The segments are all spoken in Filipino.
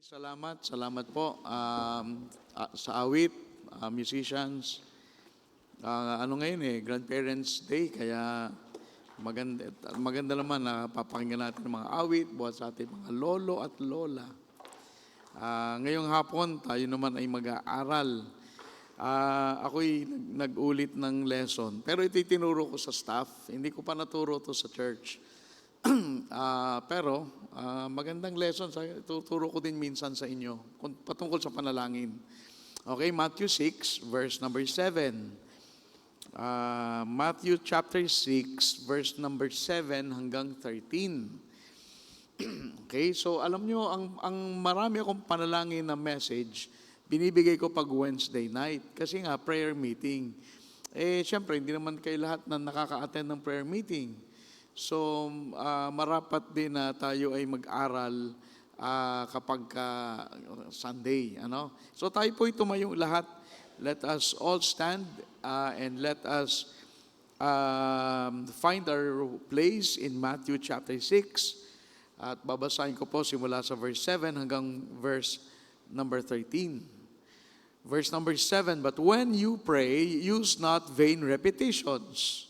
Salamat po sa awit, musicians. Ano ngayon Grandparents' Day, kaya maganda naman na papakinggan natin ng mga awit buhat sa ating mga lolo at lola. Ngayong hapon, tayo naman ay mag-aaral. Ako'y nag-ulit ng lesson, pero ito'y tinuro ko sa staff. Hindi ko pa naturo to sa church. Pero magandang lesson, tuturo ko din minsan sa inyo patungkol sa panalangin. Okay, Matthew 6, verse number 7. Matthew chapter 6, verse number 7 hanggang 13. Okay, so alam nyo, ang marami akong panalangin na message, binibigay ko pag Wednesday night. Kasi nga, prayer meeting. Siyempre, hindi naman kayo lahat na nakaka-attend ng prayer meeting. So, marapat din na tayo ay mag-aral kapag Sunday. So, tayo po tumayo lahat. Let us all stand and let us find our place in Matthew chapter 6. At babasahin ko po simula sa verse 7 hanggang verse number 13. Verse number 7, "But when you pray, use not vain repetitions,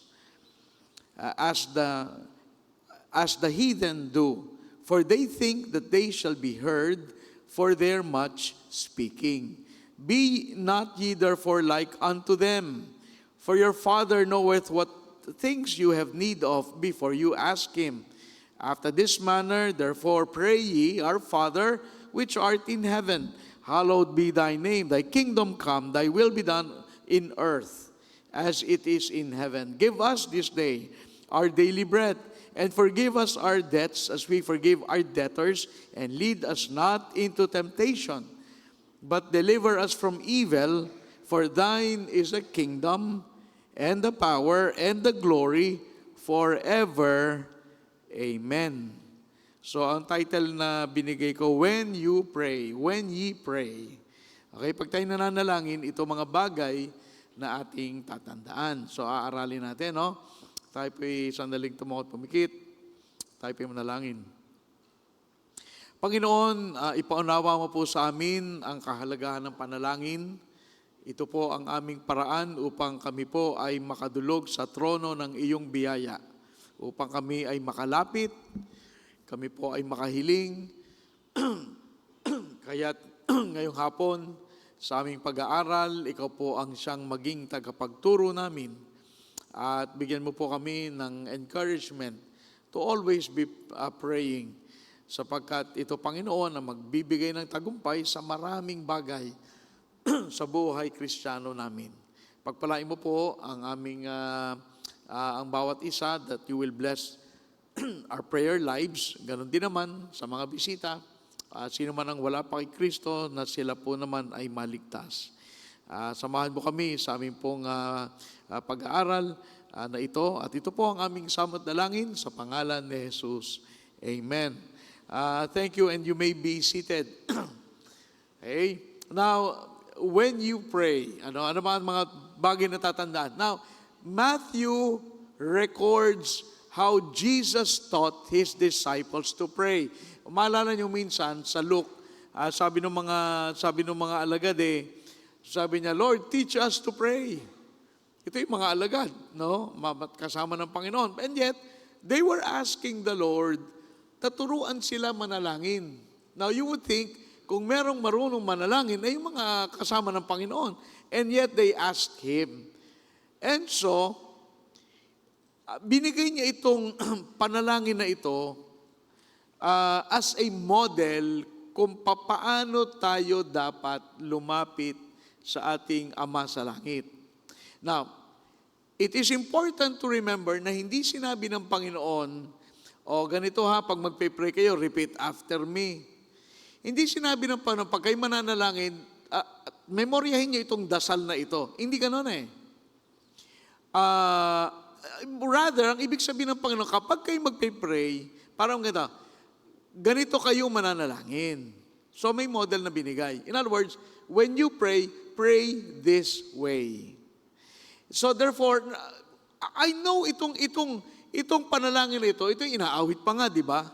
as the heathen do, for they think that they shall be heard for their much speaking. Be not ye therefore like unto them, for your Father knoweth what things you have need of before you ask him. After this manner therefore pray ye, Our Father which art in heaven, hallowed be thy name, thy kingdom come, thy will be done in earth as it is in heaven. Give us this day our daily bread, and forgive us our debts as we forgive our debtors, and lead us not into temptation, but deliver us from evil. For thine is the kingdom, and the power, and the glory, forever. Amen." So, ang title na binigay ko, When You Pray, When Ye Pray. Okay, pag tayo nananalangin, ito mga bagay na ating tatandaan. So, aaralin natin, Tayo po'y sandaling tumukot pumikit. Tayo po'y manalangin. Panginoon, ipaunawa mo po sa amin ang kahalagahan ng panalangin. Ito po ang aming paraan upang kami po ay makadulog sa trono ng iyong biyaya. Upang kami ay makalapit, kami po ay makahiling. Kaya't ngayong hapon, sa aming pag-aaral, ikaw po ang siyang maging tagapagturo namin. At bigyan mo po kami ng encouragement to always be praying, sapagkat ito, Panginoon, na magbibigay ng tagumpay sa maraming bagay sa buhay Kristiyano namin. Pagpalain mo po ang aming ang bawat isa, that you will bless our prayer lives. Ganon din naman sa mga bisita, sino man ang wala pa kay Kristo, na sila po naman ay maligtas. Samahan mo kami sa aming pong pag-aaral na ito. At ito po ang aming samot dalangin sa pangalan ni Jesus. Amen. Thank you, and you may be seated. Okay. Now, when you pray, ano ba ang mga bagay na tatandaan? Now, Matthew records how Jesus taught his disciples to pray. Maalala niyo minsan sa Luke, sabi ng mga alagad sabi niya, "Lord, teach us to pray." Ito yung mga alagad, kasama ng Panginoon. And yet, they were asking the Lord, turuan sila manalangin. Now, you would think, kung merong marunong manalangin, ay yung mga kasama ng Panginoon. And yet, they asked Him. And so, binigay niya itong panalangin na ito as a model kung paano tayo dapat lumapit sa ating Ama sa Langit. Now, it is important to remember na hindi sinabi ng Panginoon, ganito pag magpe-pray kayo, repeat after me. Hindi sinabi ng Panginoon, pag kayo mananalangin, memoryahin niyo itong dasal na ito. Hindi ganun Rather, ang ibig sabihin ng Panginoon, kapag kayo magpe-pray, parang ganito kayo mananalangin. So may model na binigay. In other words, when you pray, pray this way. So therefore, I know itong panalangin na ito inaawit pa nga, di ba?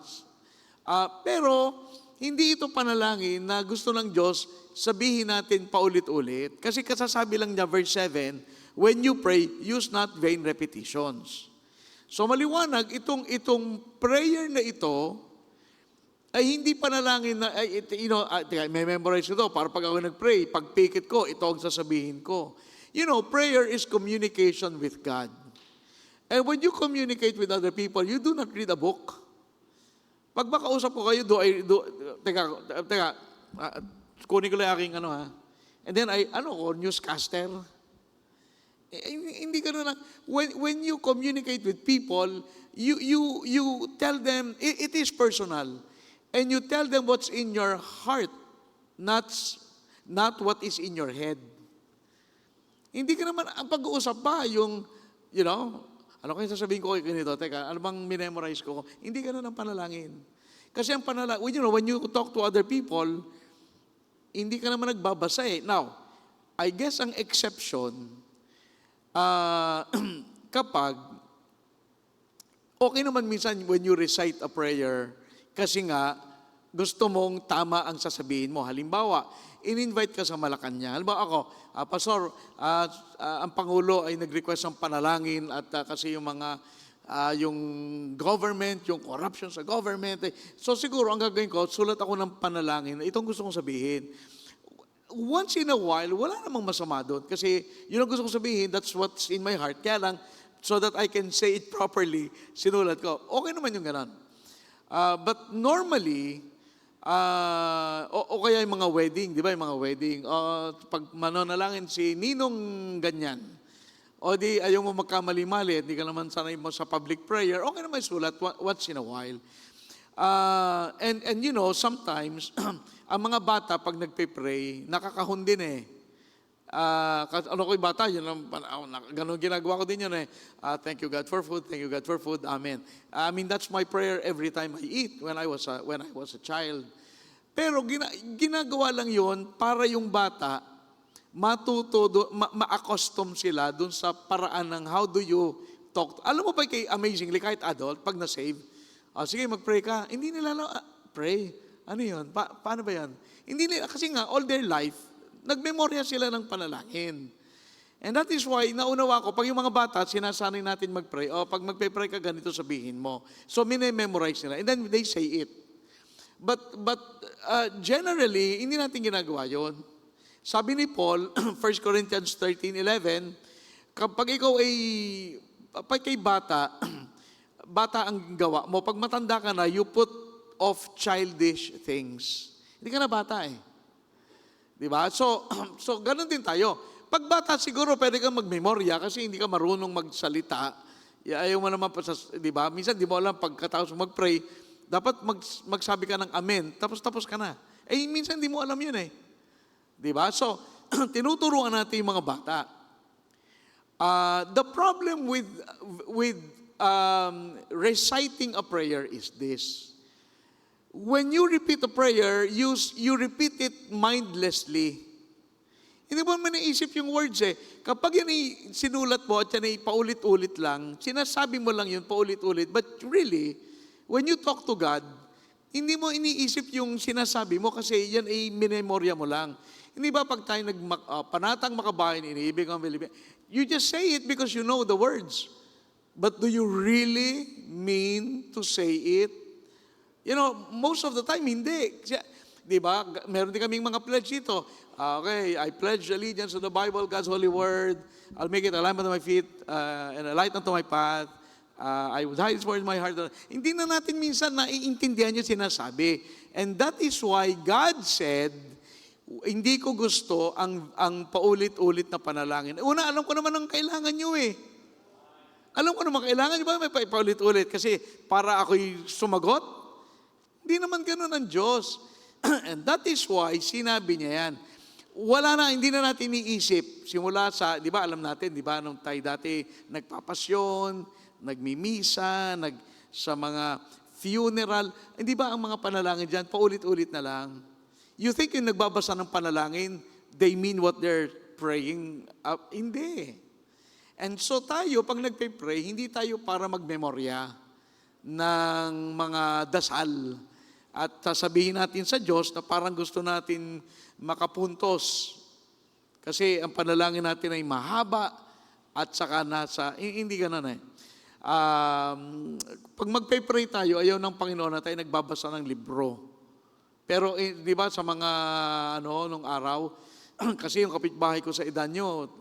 Pero Hindi ito panalangin na gusto ng Diyos sabihin natin paulit-ulit. Kasi kasasabi lang niya, verse 7, when you pray, use not vain repetitions. So maliwanag, itong prayer na ito ay hindi panalangin na, may memorize ko ito, para pag ako nag-pray, pag pikit ko, ito ang sasabihin ko. Prayer is communication with God. And when you communicate with other people, you do not read a book. Pag makausap ko kayo, kunin ko lang aking and then newscaster. Hindi ka na, when you communicate with people, you tell them, it is personal. And you tell them what's in your heart, not what is in your head. Hindi ka naman, ang pag-uusap pa, ano kayo sasabihin ko kayo ganito? Teka, ano bang minemorize ko? Hindi ka na ng panalangin. Kasi ang panalangin, when you talk to other people, hindi ka naman nagbabasa eh. Now, I guess ang exception, kapag, okay naman minsan when you recite a prayer, kasi nga, gusto mong tama ang sasabihin mo. Halimbawa, in-invite ka sa Malacanang. Halimbawa ako, Pastor, ang Pangulo ay nag-request ng panalangin at kasi yung government, yung corruption sa government. So siguro, ang gagawin ko, sulat ako ng panalangin. Itong gusto kong sabihin. Once in a while, wala namang masama doon. Kasi yun ang gusto kong sabihin, that's what's in my heart. Kaya lang, so that I can say it properly, sinulat ko. Okay naman yung ganon. But normally, o kaya yung mga wedding, di ba yung mga wedding, pag manonalangin si ninong ganyan, o di ayaw mo magkamali-mali, di ka naman sanay mo sa public prayer, okay naman sulat once in a while. And sometimes, ang mga bata pag nagpe-pray, nakakahon din eh. Ano ko yung bata, ganun ginagawa ko din yun eh. Thank you God for food, thank you God for food, amen. I mean, that's my prayer every time I eat when I was a child. Pero ginagawa lang yun para yung bata matuto, ma-accustom sila dun sa paraan ng how do you talk. Alam mo ba amazingly, kahit adult, pag na-save, sige mag-pray ka, hindi nila pray. Ano yun? Paano ba yan? Hindi nila, kasi nga, all their life, nagmemorya sila ng panalangin. And that is why, naunawa ko, pag yung mga bata, sinasanay natin mag-pray, pag magpe-pray ka, ganito sabihin mo. So, memorize nila. And then they say it. But generally, hindi natin ginagawa yon. Sabi ni Paul, 1 Corinthians 13:11, kapag ikaw pag kay bata, bata ang gawa mo, pag matanda ka na, you put off childish things. Hindi ka na bata eh. Diba? So ganun din tayo. Pag bata siguro, pwede kang magmemorya kasi hindi ka marunong magsalita. Ayaw mo naman pa diba? Minsan di mo alam, pagkatapos mag-pray, dapat magsabi ka ng amen, tapos ka na. Minsan di mo alam yun eh. Diba? So, tinuturuan natin yung mga bata. The problem with reciting a prayer is this. When you repeat a prayer, you repeat it mindlessly. Hindi mo naman naisip yung words eh. Kapag yan sinulat mo at yan ay paulit-ulit lang, sinasabi mo lang yun paulit-ulit. But really, when you talk to God, hindi mo iniisip yung sinasabi mo kasi yan ay minemorya mo lang. Hindi ba pag tayo panatang makabayan, iniibig ang Pilipino, you just say it because you know the words. But do you really mean to say it? Most of the time, hindi. Di ba? Meron din kaming mga pledge dito. Okay, I pledge allegiance to the Bible, God's holy word. I'll make it a lamp unto my feet and a light unto my path. I would hide His word in my heart. Hindi na natin minsan naiintindihan yung sinasabi. And that is why God said, hindi ko gusto ang paulit-ulit na panalangin. Una, alam ko naman ang kailangan nyo eh. Alam ko naman kailangan nyo ba may paulit-ulit? Kasi para ako'y sumagot? Hindi naman ganun ang Diyos. And that is why sinabi niya yan. Wala na, hindi na natin iniisip. Simula sa, di ba, alam natin, di ba, nung tayo dati nagpapasyon, nagmimisa, sa mga funeral, hindi ba ang mga panalangin dyan, paulit-ulit na lang. You think yung nagbabasa ng panalangin, they mean what they're praying? Hindi. And so tayo, pag nagpe-pray, hindi tayo para magmemorya ng mga dasal. At sasabihin natin sa Diyos na parang gusto natin makapuntos. Kasi ang panalangin natin ay mahaba at saka hindi ganun eh. Pag magpe-pray tayo, ayaw ng Panginoon na tayo nagbabasa ng libro. Pero di ba sa mga nung araw, kasi yung kapitbahay ko sa Idanyo,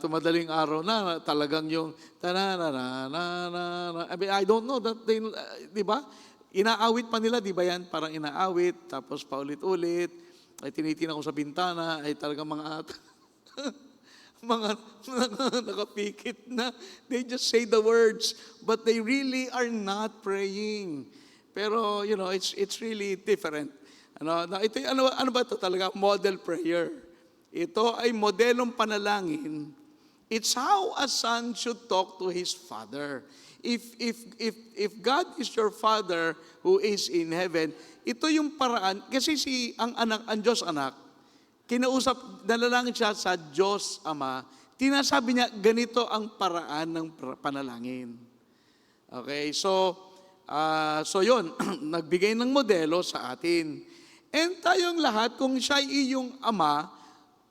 tumadaling araw na talagang yung I mean, I don't know that they, di ba? Inaawit pa nila, di ba yan? Parang inaawit, tapos paulit-ulit, ay tinitingnan ko sa bintana, ay talagang mga mga nakapikit na, they just say the words, but they really are not praying. Pero, it's really different. Ano ba ito talaga? Model prayer. Ito ay modelong panalangin. It's how a son should talk to his father. If God is your Father who is in heaven, ito yung paraan, kasi ang Diyos anak, kinausap, nalalangin siya sa Diyos Ama, tinasabi niya, ganito ang paraan ng panalangin. Okay, so yun, nagbigay ng modelo sa atin. And tayong lahat, kung siya ay iyong ama,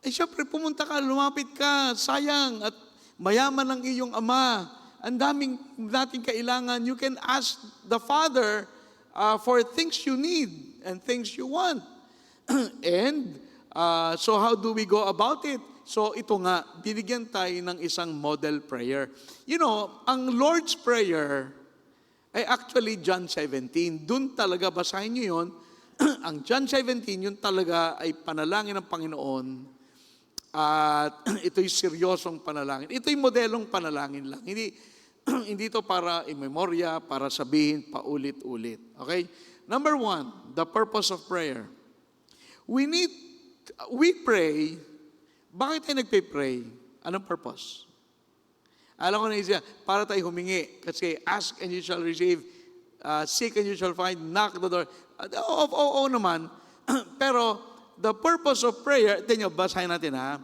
syempre pumunta ka, lumapit ka, sayang, at mayaman ang iyong ama. Ang daming nating kailangan. You can ask the Father for things you need and things you want. And so how do we go about it? So ito nga, binigyan tayo ng isang model prayer. Ang Lord's Prayer ay actually John 17. Doon talaga, basahin nyo yun. Ang John 17, yun talaga ay panalangin ng Panginoon. At ito'y seryosong panalangin. Ito'y modelong panalangin lang. Hindi ito para i-memorya, para sabihin paulit-ulit. Okay? Number 1, the purpose of prayer. We pray. Bakit tayo nagpe-pray? Anong purpose? Alam ko na isa, para tayo humingi. Kasi ask and you shall receive, seek and you shall find, knock the door. Oo naman. Pero the purpose of prayer, basahin natin ha.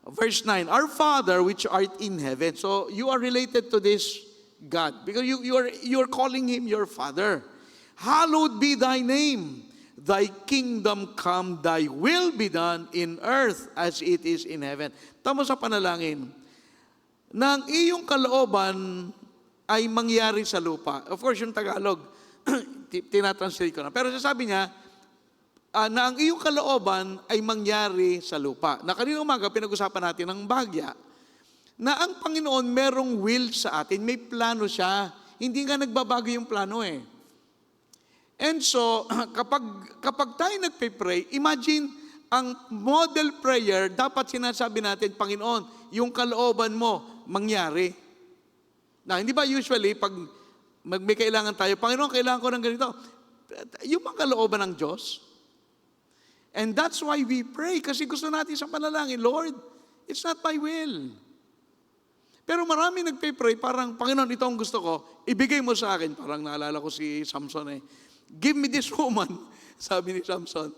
Verse 9, Our Father which art in heaven. So you are related to this God because you are calling Him your Father. Hallowed be thy name. Thy kingdom come, thy will be done in earth as it is in heaven. Tama sa panalangin. Na ang iyong kalooban ay mangyari sa lupa. Of course, yung Tagalog, tinatranslate ko na. Pero sasabi niya, na ang iyong kalooban ay mangyari sa lupa. Na kanina umaga, pinag-usapan natin ng bahagya, na ang Panginoon merong will sa atin, may plano siya. Hindi nga nagbabago yung plano eh. And so, kapag tayo nagpe-pray, imagine, ang model prayer, dapat sinasabi natin, Panginoon, yung kalooban mo, mangyari. Na, hindi ba usually, pag may kailangan tayo, Panginoon, kailangan ko ng ganito. Yung mga kalooban ng Diyos. And that's why we pray, kasi gusto natin sa panalangin, Lord, it's not my will. Pero marami nagpe-pray, parang, Panginoon, ito ang gusto ko, ibigay mo sa akin. Parang naalala ko si Samson give me this woman, sabi ni Samson.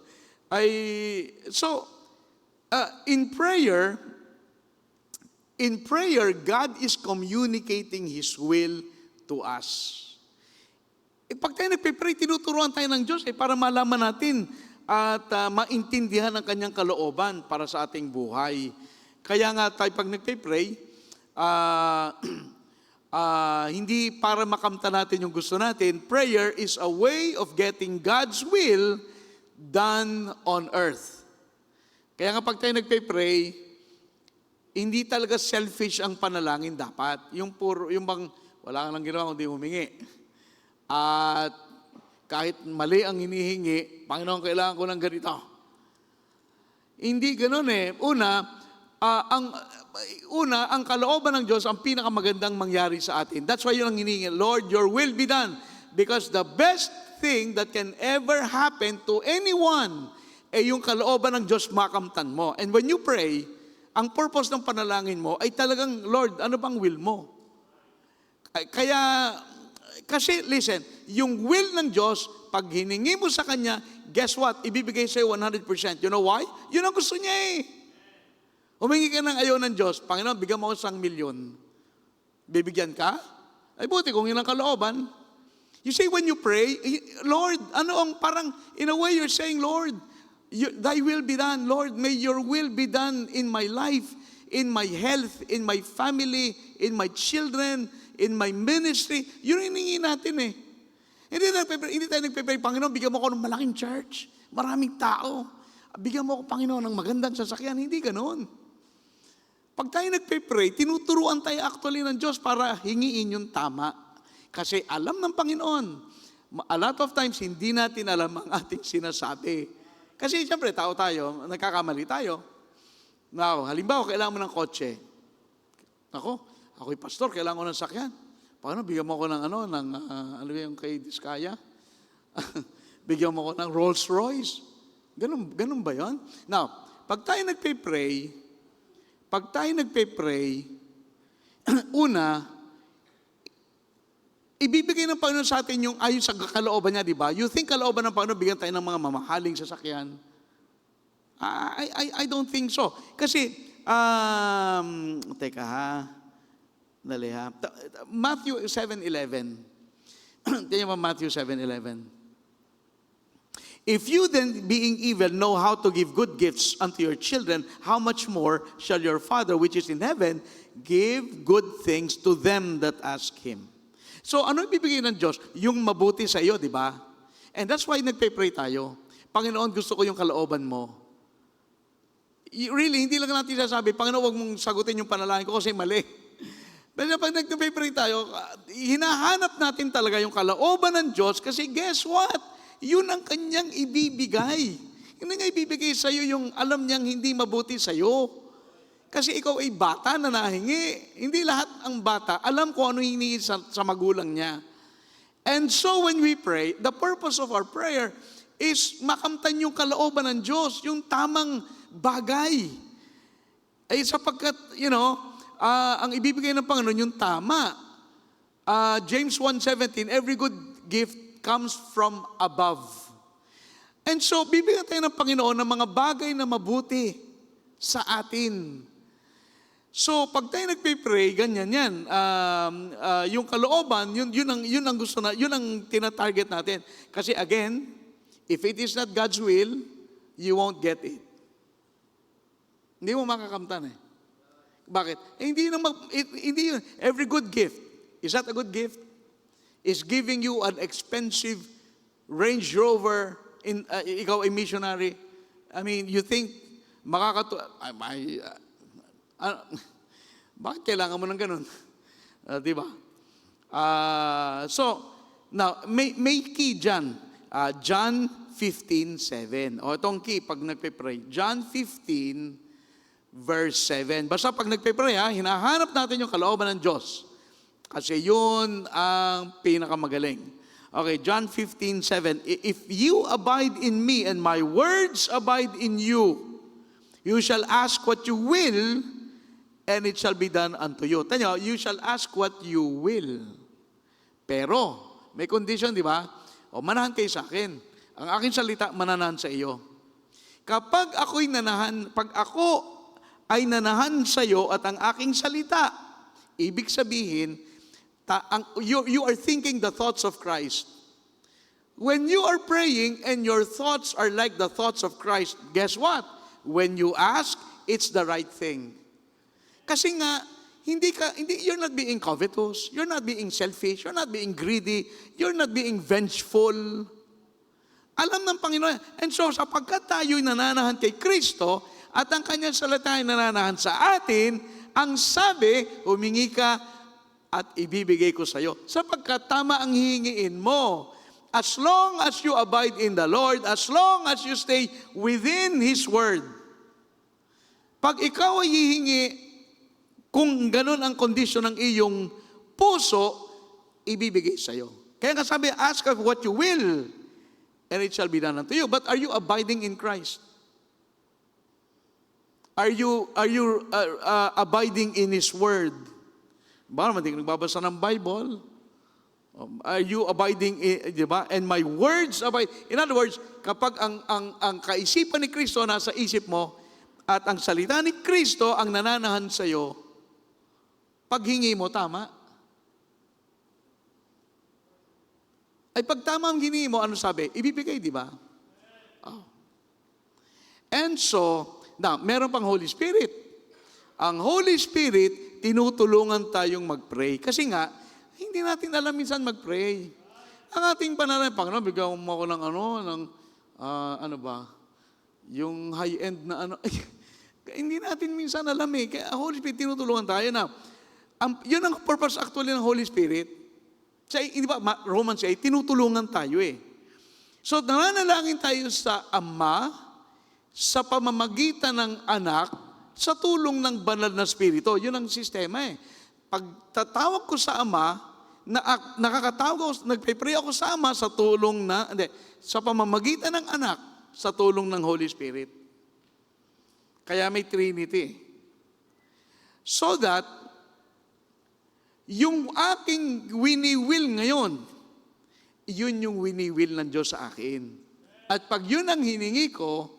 In prayer, God is communicating His will to us. Pag tayo nagpe-pray, tinuturuan tayo ng Diyos para malaman natin at maintindihan ang Kanyang kalooban para sa ating buhay. Kaya nga tayo pag nagpe-pray, hindi para makamta natin yung gusto natin. Prayer is a way of getting God's will done on earth. Kaya nga pag tayo nagpe-pray, hindi talaga selfish ang panalangin dapat. Yung bang wala kang lang ginawa kundi humingi. At kahit mali ang hinihingi, Panginoon, kailangan ko ng ganito. Hindi ganoon eh. Ang kalooban ng Diyos, ang pinakamagandang mangyari sa atin. That's why yun ang hinihingi. Lord, your will be done. Because the best thing that can ever happen to anyone ay yung kalooban ng Diyos makamtan mo. And when you pray, ang purpose ng panalangin mo ay talagang, Lord, ano bang will mo? Kasi listen, yung will ng Diyos, pag hiningi mo sa Kanya, guess what? Ibibigay sa'yo 100%. You know why? Yun ang gusto niya eh. Humingi ka ng ayaw ng Diyos, Panginoon, bigyan mo ako 1 milyon. Bibigyan ka? Ay buti kung yun ang kalooban. You see, when you pray, Lord, ano ang parang, in a way you're saying, Lord, thy will be done. Lord, may your will be done in my life, in my health, in my family, in my children, in my ministry. Yun ang hiningi natin eh. Hindi tayo nagpe-pray, Panginoon, bigyan mo ako ng malaking church, maraming tao. Bigyan mo ako, Panginoon, ng magandang sasakyan. Hindi ganoon. Pag tayo nagpe-pray, tinuturuan tayo actually ng Diyos para hingiin yung tama. Kasi alam ng Panginoon, a lot of times hindi natin alam ang ating sinasabi. Kasi siyempre, tao tayo, nagkakamali tayo. Now, halimbawa, kailangan mo ng kotse. Ako'y pastor, kailangan ko ng sakyan. Paano, bigyan mo ko ng ano yung kay Diskaya? Bigyan mo ko ng Rolls Royce. Ganun ba yun? Now, pag tayo nagpe-pray, una, ibibigay ng Panginoon sa atin yung ayon sa kalooban niya, di ba? You think kalooban ng Panginoon, bigyan tayo ng mga mamahaling sasakyan? I don't think so. Kasi, teka ha, dali ha. Matthew 7:11. Tingnan mo Matthew 7:11. If you then, being evil, know how to give good gifts unto your children, how much more shall your Father which is in heaven give good things to them that ask Him? So, ano ibibigay ng Diyos? Yung mabuti sa iyo, di ba? And that's why nagpe-pray tayo. Panginoon, gusto ko yung kalooban mo. Really, hindi lang natin sasabi, Panginoon, huwag mong sagutin yung panalangin ko kasi mali. Pero pag nagpe-pray tayo, hinahanap natin talaga yung kalooban ng Diyos kasi guess what? Yun ang kanyang ibibigay. Hindi nga ibibigay sa iyo yung alam niyang hindi mabuti sa iyo. Kasi ikaw ay bata na nahingi. Hindi lahat ang bata alam kung ano hinihingi sa magulang niya. And so when we pray, the purpose of our prayer is makamtan yung kalooban ng Diyos, yung tamang bagay. Ay sapagkat, ang ibibigay ng Panginoon yung tama. James 1:17, every good gift comes from above. And so, bibigyan tayo ng Panginoon ng mga bagay na mabuti sa atin. So, pag tayo nagpe-pray, ganyan yan. Yung kalooban, yun ang gusto na, yun ang tina-target natin. Kasi again, if it is not God's will, you won't get it. Hindi mo makakamtan eh. Bakit? Hindi yun. Every good gift, is that a good gift? Is giving you an expensive Range Rover, ikaw ay missionary. I mean, you think, bakit kailangan mo ng ganun? Diba? So, now, may key dyan. John 15:7. O, itong key pag nagpe-pray. John 15, verse 7. Basta pag nagpe-pray, hinahanap natin yung kalooban ng Diyos. Kasi yun ang pinakamagaling. Okay, John 15:7. If you abide in me and my words abide in you, you shall ask what you will, and it shall be done unto you. Tanyo, you shall ask what you will. Pero, may condition, di ba? O, manahan kayo sa akin. Ang aking salita, mananahan sa iyo. Kapag ako ay nanahan sa iyo at ang aking salita, ibig sabihin, you are thinking the thoughts of Christ. When you are praying and your thoughts are like the thoughts of Christ, guess what? When you ask, it's the right thing. Kasi nga, you're not being covetous, you're not being selfish, you're not being greedy, you're not being vengeful. Alam ng Panginoon. And so, sapagkat tayo'y nananahan kay Kristo at ang kanyang salita ay nananahan sa atin, ang sabi, humingi ka at ibibigay ko sa iyo. Sapagkat tama ang hihingiin mo. As long as you abide in the Lord, as long as you stay within His Word. Pag ikaw ay hihingi, kung ganun ang kondisyon ng iyong puso, ibibigay sa iyo. Kaya nga sabi, ask of what you will, and it shall be done unto you. But are you abiding in Christ? Are you abiding in His Word? Ba naman, hindi nagbabasa ng Bible. Are you abiding in, di ba? And my words abide. In other words, kapag ang kaisipan ni Kristo nasa isip mo, at ang salita ni Kristo ang nananahan sa iyo, paghingi mo, tama? ay pag tama ang hiningi mo, ano sabi? Ibibigay, di ba? Oh. And so, now, meron pang Holy Spirit. Ang Holy Spirit, tinutulungan tayong mag-pray. Kasi nga, hindi natin alam minsan mag-pray. Ang ating panalangin, Panginoon, bigyan mo ako ng ano ba, yung high-end na ano, hindi natin minsan alam eh. Kaya Holy Spirit, tinutulungan tayo na. Yun ang purpose actually ng Holy Spirit. Hindi ba, Romans 8, tinutulungan tayo eh. So, nananalangin tayo sa Ama, sa pamamagitan ng Anak, sa tulong ng banal na Espiritu. Yun ang sistema eh. Pag tatawag ko sa Ama, nakakatawag ako, nagpe-pray ako sa Ama sa tulong sa pamamagitan ng Anak, sa tulong ng Holy Spirit. Kaya may Trinity. So that, yung aking wini-will ngayon, yun yung wini-will ng Diyos sa akin. At pag yun ang hiningi ko,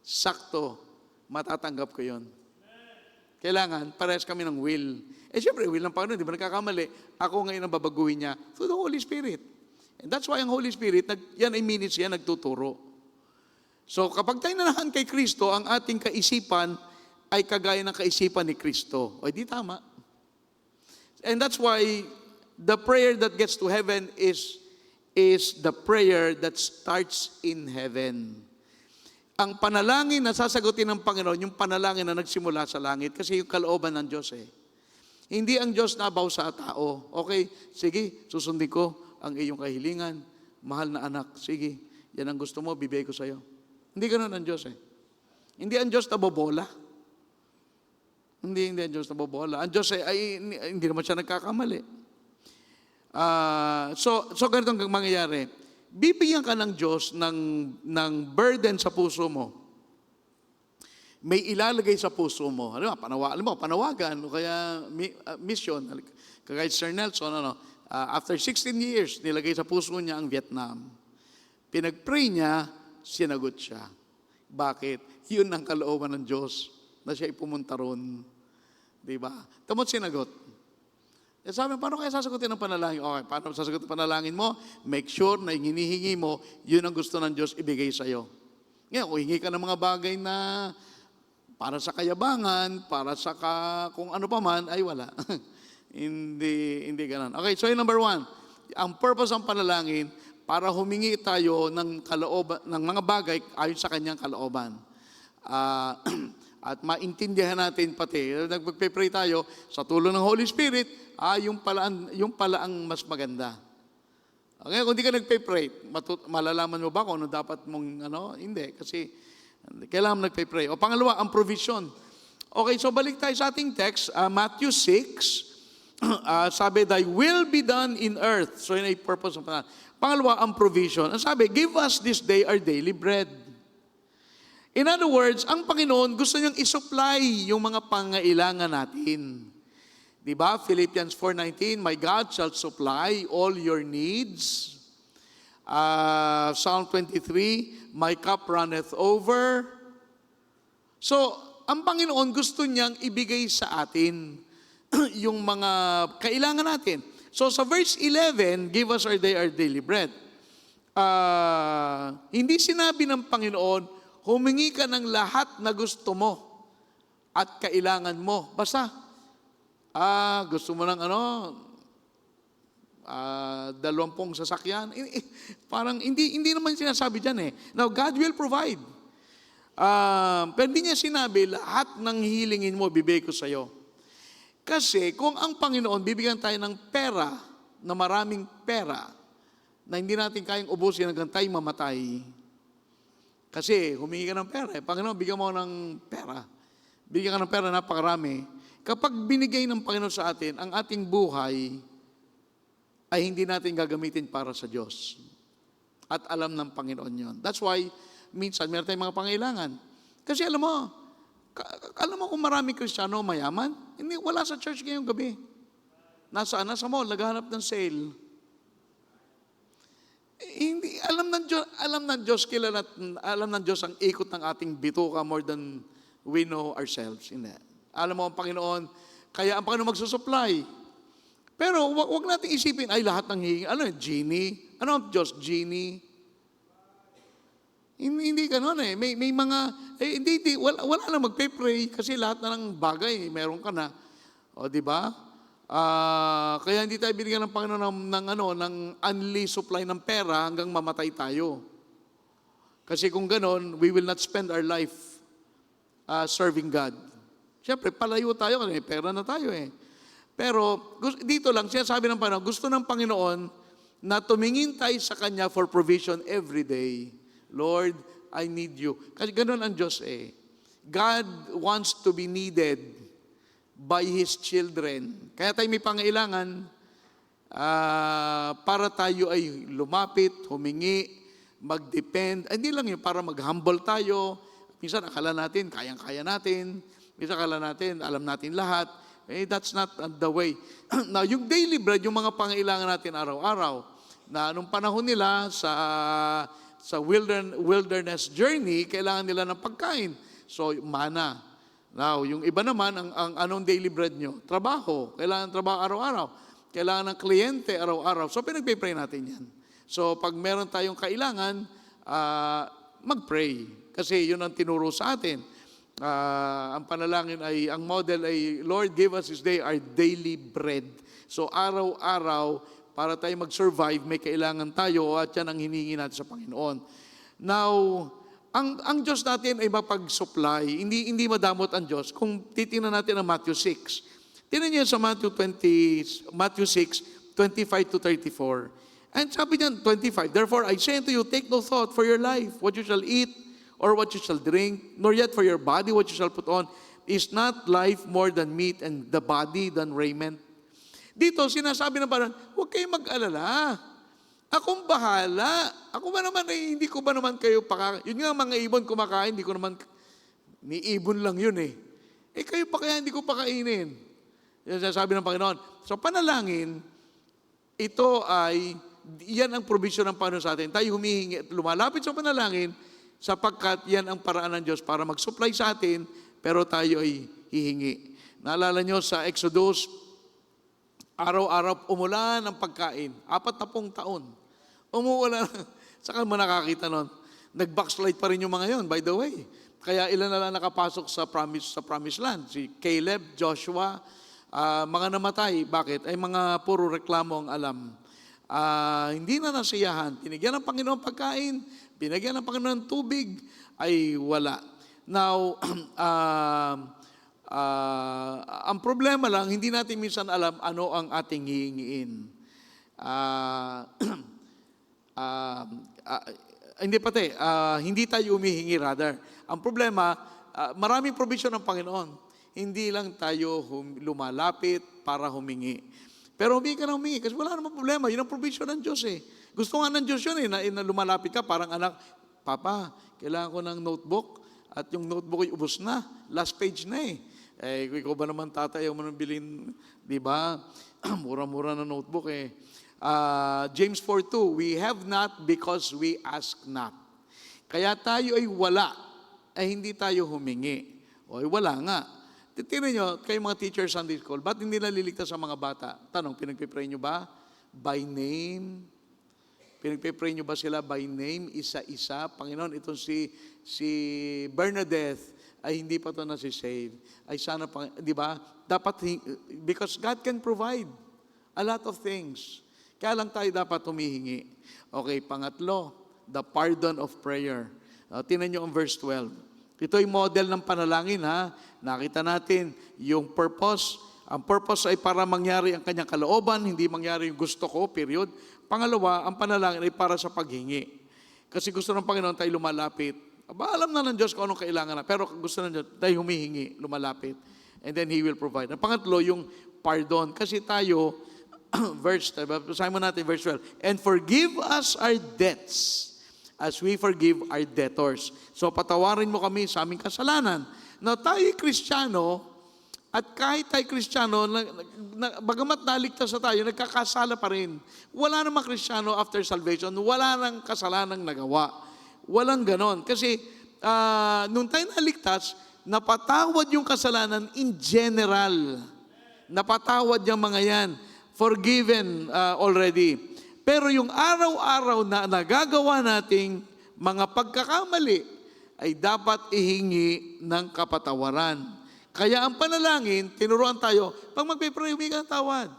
sakto, matatanggap ko yun. Kailangan, parehas kami ng will. Siyempre, will ng Panginoon, di ba nagkakamali? Ako ngayon ang babaguhin niya through the Holy Spirit. And that's why ang Holy Spirit, yan ay minutes yan, nagtuturo. So, kapag tayo nanahan kay Kristo, ang ating kaisipan ay kagaya ng kaisipan ni Kristo. O, di tama. And that's why the prayer that gets to heaven is the prayer that starts in heaven. Ang panalangin na sasagutin ng Panginoon, yung panalangin na nagsimula sa langit, kasi yung kalooban ng Diyos eh. Hindi ang Diyos nabaw sa tao. Okay, sige, susundin ko ang iyong kahilingan. Mahal na anak, sige, yan ang gusto mo, bibigay ko sa'yo. Hindi ganun ang Diyos eh. Hindi ang Diyos nabobola. Hindi ang Diyos nabobola. Ang Diyos ay hindi naman siya nagkakamali. So ganito ang mangyayari. Bibigyan ka ng Diyos ng burden sa puso mo. May ilalagay sa puso mo. Panawagan o kaya mission. Kagaya Sir Nelson, after 16 years, nilagay sa puso niya ang Vietnam. Pinag-pray niya, sinagot siya. Bakit? Yun ang kalooban ng Diyos na siya ipumunta ron. Diba? Tamot sinagot. Sabi, paano kaya sasagutin ang panalangin? Okay, paano sasagutin ang panalangin mo? Make sure na yung hinihingi mo, yun ang gusto ng Diyos ibigay sa'yo. Ngayon, kung hingi ka ng mga bagay na para sa kayabangan, para sa kung ano pa man, ay wala. hindi ganun. Okay, so yung number 1, ang purpose ng panalangin, para humingi tayo ng kalooban, ng mga bagay ayon sa kanyang kalooban. At maintindihan natin pati, nagpag-pray tayo, sa tulong ng Holy Spirit, yung pala ang mas maganda. Okay, kung di ka nagpay-pray, malalaman mo ba kung ano dapat mong, hindi, kasi kailangan mo nagpay-pray. O pangalawa, ang provision. Okay, so balik tayo sa ating text, Matthew 6, sabi, thy will be done in earth. So yun ay purpose ng pangalan. Pangalawa, ang provision. Ang sabi, give us this day our daily bread. In other words, ang Panginoon gusto niyang isupply yung mga pangailangan natin. Diba? Philippians 4:19, my God shall supply all your needs. Psalm 23, my cup runneth over. So, ang Panginoon gusto niyang ibigay sa atin yung mga kailangan natin. So, sa verse 11, give us our daily bread. Hindi sinabi ng Panginoon, humingi ka ng lahat na gusto mo at kailangan mo. Basta, gusto mo ng 20 sasakyan. Parang hindi naman sinasabi dyan eh. Now, God will provide. Pero hindi niya sinabi, lahat ng hilingin mo, bibigay ko sa'yo. Kasi kung ang Panginoon, bibigyan tayo ng pera, na maraming pera, na hindi natin kayang ubusin hanggang tayo mamatay. Kasi humingi ka ng pera. Panginoon, bigyan mo ng pera. Bigyan ka ng pera, napakarami. Kapag binigay ng Panginoon sa atin, ang ating buhay ay hindi natin gagamitin para sa Diyos. At alam ng Panginoon yon. That's why, minsan, meron tayong mga pangailangan. Kasi alam mo kung maraming Kristiyano mayaman, hindi, wala sa church ngayong gabi. Nasa mall, naghahanap ng sale. Hindi, alam ng Diyos, alam ng Diyos ang ikot ng ating bituka more than we know ourselves. Hindi. Alam mo ang Panginoon, kaya ang Panginoon magsusupply. Pero wag natin isipin, ay lahat ng hihingi, genie, Ano ang Diyos? Genie? Hindi ganun eh. May mga, wala na magpe-pray kasi lahat na ng bagay, meron ka na. O, di ba? Kaya hindi tayo binigyan ng Panginoon ng unli supply ng pera hanggang mamatay tayo. Kasi kung ganon, we will not spend our life serving God. Siyempre, palayo tayo kasi may pera na tayo eh. Pero dito lang, sinasabi ng Panginoon, gusto ng Panginoon na tumingin tayo sa Kanya for provision every day. Lord, I need you. Kasi ganun ang Diyos eh. God wants to be needed by His children. Kaya tayo may pangailangan para tayo ay lumapit, humingi, mag-depend. Hindi lang yun, para mag-humble tayo. Minsan akala natin, kayang-kaya natin. Minsan akala natin, alam natin lahat. That's not the way. Now, yung daily bread, yung mga pangailangan natin araw-araw, na anong panahon nila sa wilderness journey, kailangan nila ng pagkain. So, mana. Now, yung iba naman, ang anong daily bread nyo? Trabaho. Kailangan trabaho araw-araw. Kailangan ng kliyente araw-araw. So, pinagpipray natin yan. So, pag meron tayong kailangan, mag-pray. Kasi yun ang tinuro sa atin. Ang panalangin ay, ang model ay, Lord, give us this day our daily bread. So, araw-araw, para tayo mag-survive, may kailangan tayo at yan ang hiningi natin sa Panginoon. Now, ang Diyos natin ay mapag-supply. Hindi madamot ang Diyos. Kung titingnan natin ang Matthew 6. Tingnan niyo sa Matthew 6, 25 to 34. And sabi niyan, 25, therefore I say unto you, take no thought for your life, what you shall eat, or what you shall drink, nor yet for your body, what you shall put on. Is not life more than meat, and the body than raiment? Dito, sinasabi na parang, huwag kayong mag-alala. Akong bahala. Ako ba naman, hindi ko ba naman kayo pakakain? Yun nga, mga ibon kumakain, hindi ko naman, ni ibon lang yun eh. Kayo pa kaya hindi ko pakainin? Yan sinasabi ng Panginoon. So, panalangin, ito ay, yan ang provision ng Panginoon sa atin. Tayo humihingi at lumalapit sa panalangin, sapagkat yan ang paraan ng Diyos para mag-supply sa atin, pero tayo ay hihingi. Naalala nyo sa Exodus, araw-araw umulan ng pagkain. 40 taon. Umuulan. Saka mo nakakita nun. Nag-backslide pa rin yung mga yon, by the way. Kaya ilan na lang nakapasok sa promised land. Si Caleb, Joshua, mga namatay. Bakit? Ay mga puro reklamo ang alam. Hindi na nasiyahan. Pinigyan ng Panginoon pagkain, pinigyan ng Panginoon tubig, ay wala. Now, ang problema lang, hindi natin minsan alam ano ang ating hihingiin. Hindi tayo humihingi rather. Ang problema, maraming provision ng Panginoon. Hindi lang tayo lumalapit para humingi. Pero humingi ka na humingi kasi wala namang problema. Yun ang provision ng Diyos eh. Gusto nga ng Diyos yun eh, na lumalapit ka parang anak, Papa, kailangan ko ng notebook at yung notebook ay ubos na. Last page na eh. Ikaw ba naman tatay, ayaw mo nang bilhin, di ba? Mura-mura na notebook eh. James 4:2, we have not because we ask not. Kaya tayo ay wala, ay hindi tayo humingi. O ay wala nga. Titignan nyo, kayo mga teachers Sunday school, ba't hindi naliligtas sa mga bata? Tanong, pinagpipray nyo ba? By name? Pinagpipray nyo ba sila by name, isa-isa? Panginoon, itong si Bernadette, ay hindi pa ito nasi-save. Ay sana, di ba? Dapat, because God can provide a lot of things. Kaya lang tayo dapat humihingi. Okay, pangatlo, the pardon of prayer. Tingnan nyo ang verse 12. Ito ay model ng panalangin, ha? Nakita natin yung purpose. Ang purpose ay para mangyari ang kanyang kalooban, hindi mangyari yung gusto ko, period. Pangalawa, ang panalangin ay para sa paghingi. Kasi gusto ng Panginoon tayo lumalapit. Alam na ng Diyos kung anong kailangan na, pero gusto ng Diyos, tayo humihingi, lumalapit. And then He will provide. Ang pangatlo, yung pardon. Kasi tayo, Simon natin, verse 12, and forgive us our debts as we forgive our debtors. So patawarin mo kami sa aming kasalanan. Now tayo Kristiyano, at kahit tayo Kristiyano, bagamat naligtas na tayo, nagkakasala pa rin. Wala namang Kristiyano after salvation, wala nang kasalanang nagawa. Walang ganon. Kasi nung tayo naligtas, napatawad yung kasalanan in general. Napatawad yung mga yan. Forgiven already. Pero yung araw-araw na nagagawa nating mga pagkakamali ay dapat ihingi ng kapatawaran. Kaya ang panalangin, tinuruan tayo, pag magpipray, humingi ka ng tawad.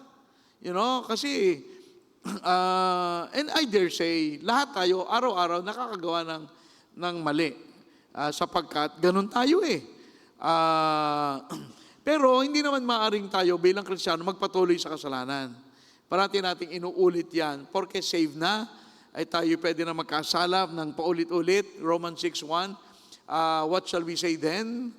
Kasi, and I dare say, lahat tayo, araw-araw, nakakagawa ng mali. Sapagkat, ganun tayo eh. Pero, hindi naman maaring tayo bilang Kristiyano magpatuloy sa kasalanan. Parati nating inuulit yan. Porque save na, ay tayo pwede na magkasala ng paulit-ulit. Romans 6:1. What shall we say then?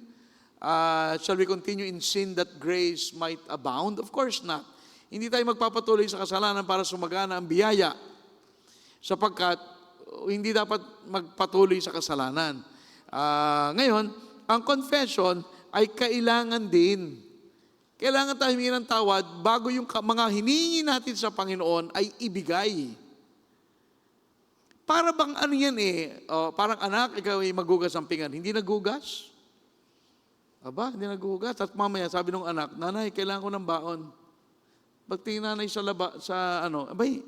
Shall we continue in sin that grace might abound? Of course not. Hindi tayo magpapatuloy sa kasalanan para sumagana ang biyaya. Sapagkat hindi dapat magpatuloy sa kasalanan. Ngayon, ang confession ay kailangan din. Kailangan tayo humingi ng tawad bago yung mga hiningi natin sa Panginoon ay ibigay. Para bang ano yan parang anak, ikaw ay magugas ang pinggan. Hindi nagugas? Aba, hindi nagugas. At mamaya sabi ng anak, nanay, kailangan ko ng baon. Pagtingin nanay abay,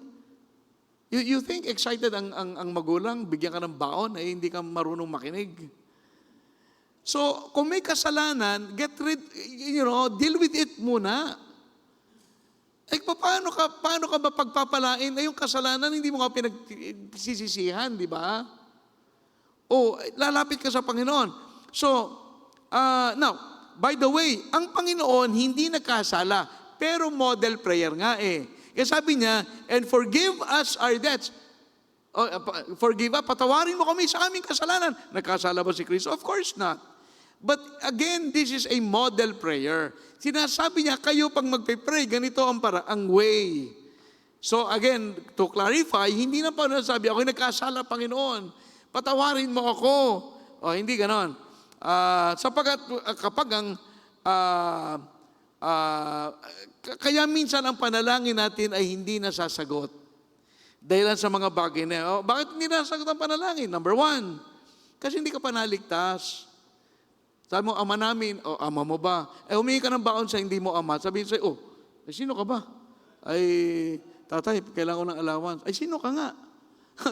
you think excited ang magulang, bigyan ka ng baon, hindi ka marunong makinig. So, kung may kasalanan, deal with it muna. Paano ka ba pagpapalain? Yung kasalanan, hindi mo nga pinagsisisihan, di ba? Lalapit ka sa Panginoon. So, now, by the way, ang Panginoon hindi nagkasala, pero model prayer nga eh. Kaya sabi niya, and forgive us our debts. Patawarin mo kami sa aming kasalanan. Nagkasala ba si Kristo? Of course not. But again, this is a model prayer. Sinasabi niya, kayo pag magpe-pray, ganito ang way. So again, to clarify, hindi na pa nasabi, ako'y nagkasala, Panginoon. Patawarin mo ako. Hindi ganon. Sapagat kapag ang kaya minsan ang panalangin natin ay hindi nasasagot. Dahilan sa mga bagay na, bakit hindi nasasagot ang panalangin? Number 1, kasi hindi ka pa naligtas. Sabi mo, ama namin, ama mo ba? Humingi ka ng baon sa hindi mo ama. Sabihin sa'yo, sino ka ba? Tatay, kailangan ko ng allowance. Sino ka nga?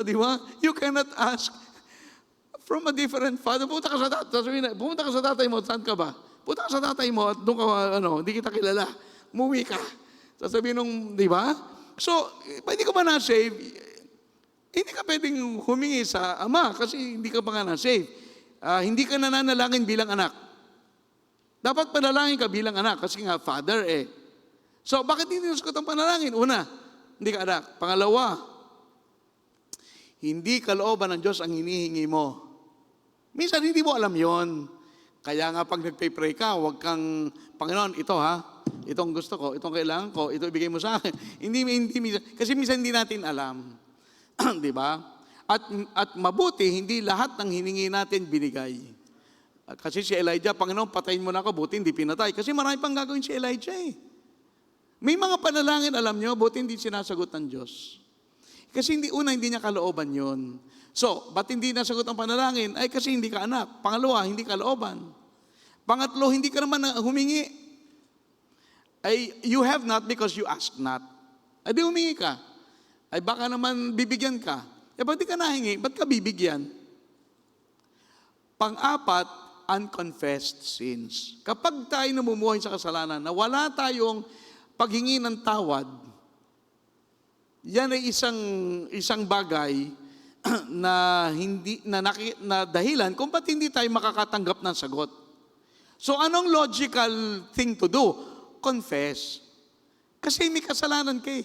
Di ba? You cannot ask from a different father. Pumunta ka sa tatay mo, saan ka ba? Punta ka sa tatay mo at doon ka, hindi kita kilala. Umuwi ka. Sasabihin nung, di ba? So, hindi ka ba na-save? Hindi ka pwedeng humingi sa ama kasi hindi ka pa nga na-save. Hindi ka nananalangin bilang anak. Dapat panalangin ka bilang anak kasi nga father eh. So, bakit hindi nasagot ang panalangin? Una, hindi ka anak. Pangalawa, hindi kalooban ng Diyos ang hinihingi mo. Minsan hindi mo alam yon. Kaya nga pag nagpe-pray ka, huwag kang, Panginoon, ito itong gusto ko, itong kailangan ko, ito ibigay mo sa akin. Hindi minsan, kasi minsan hindi natin alam. Di ba? At mabuti, hindi lahat ng hiningi natin binigay. Kasi si Elijah, Panginoon, patayin mo na ako, buti hindi pinatay. Kasi marami pang gagawin si Elijah eh. May mga panalangin, alam nyo, buti hindi sinasagot ng Diyos. Kasi hindi niya kalooban yon. So, ba't hindi nasagot ang panalangin? Kasi hindi ka anak. Pangalawa, hindi kalooban. Pangatlo, hindi ka naman humingi. You have not because you ask not. Di humingi ka. Baka naman bibigyan ka. Ba't di ka nahingi? Ba't ka bibigyan? Pang-apat, unconfessed sins. Kapag tayo namumuhay sa kasalanan, na wala tayong paghingi ng tawad, yan ay isang bagay na dahilan kung ba't hindi tayo makakatanggap ng sagot. So anong logical thing to do? Confess. Kasi may kasalanan ka eh.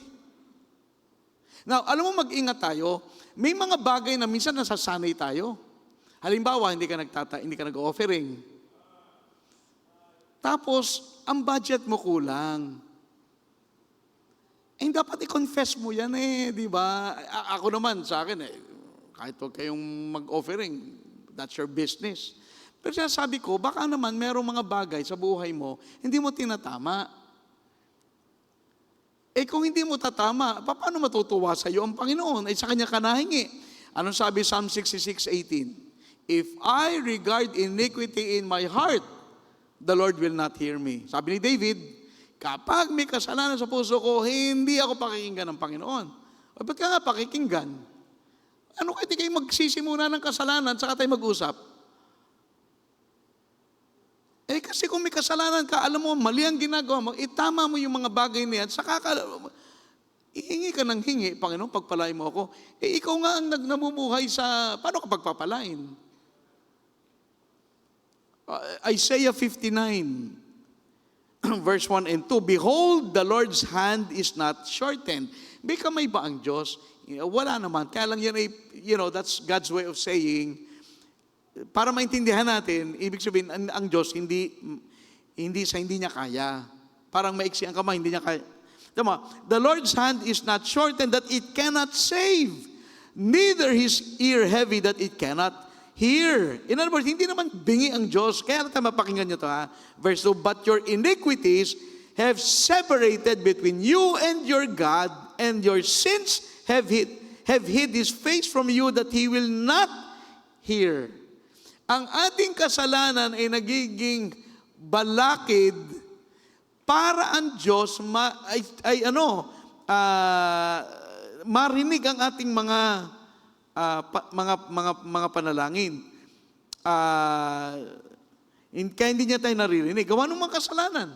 Now, alam mo, mag-ingat tayo. May mga bagay na minsan nasasanay tayo. Halimbawa, hindi ka nag-offering. Tapos, ang budget mo kulang. Dapat i-confess mo yan di ba? Ako naman, sa akin kahit huwag kayong mag-offering, that's your business. Pero sinasabi ko, baka naman merong mga bagay sa buhay mo, hindi mo tinatama. Kung hindi mo tatama, paano matutuwa sa iyo ang Panginoon? Sa Kanya ka nahingi. Anong sabi Psalm 66:18? If I regard iniquity in my heart, the Lord will not hear me. Sabi ni David, kapag may kasalanan sa puso ko, hindi ako pakikinggan ng Panginoon. Ba't ka nga pakikinggan? Ano kaya di kayo magsisimula ng kasalanan saka tayo mag-usap? Kasi kung may kasalanan ka, alam mo, mali ang ginagawa mo, itama mo yung mga bagay na yan, saka ihingi ka ng hingi, Panginoon, pagpalain mo ako. Ikaw nga ang namumuhay sa, paano ka pagpapalain? Isaiah 59, verse 1 and 2, Behold, the Lord's hand is not shortened. May kamay ba ang Diyos? Wala naman. Kaya lang yan ay, that's God's way of saying, para maintindihan natin, ibig sabihin, ang Diyos, hindi niya kaya. Parang maiksi ang kamay, hindi niya kaya. Tama, the Lord's hand is not shortened that it cannot save, neither His ear heavy that it cannot hear. In other words, hindi naman bingi ang Diyos. Kaya natin mapakinggan nyo to, ha? Verse 2, But your iniquities have separated between you and your God, and your sins have hid His face from you that He will not hear. Ang ating kasalanan ay nagiging balakid para ang Diyos marinig ang ating mga panalangin. Kaya hindi niya tayo naririnig. Gawa nung mga kasalanan.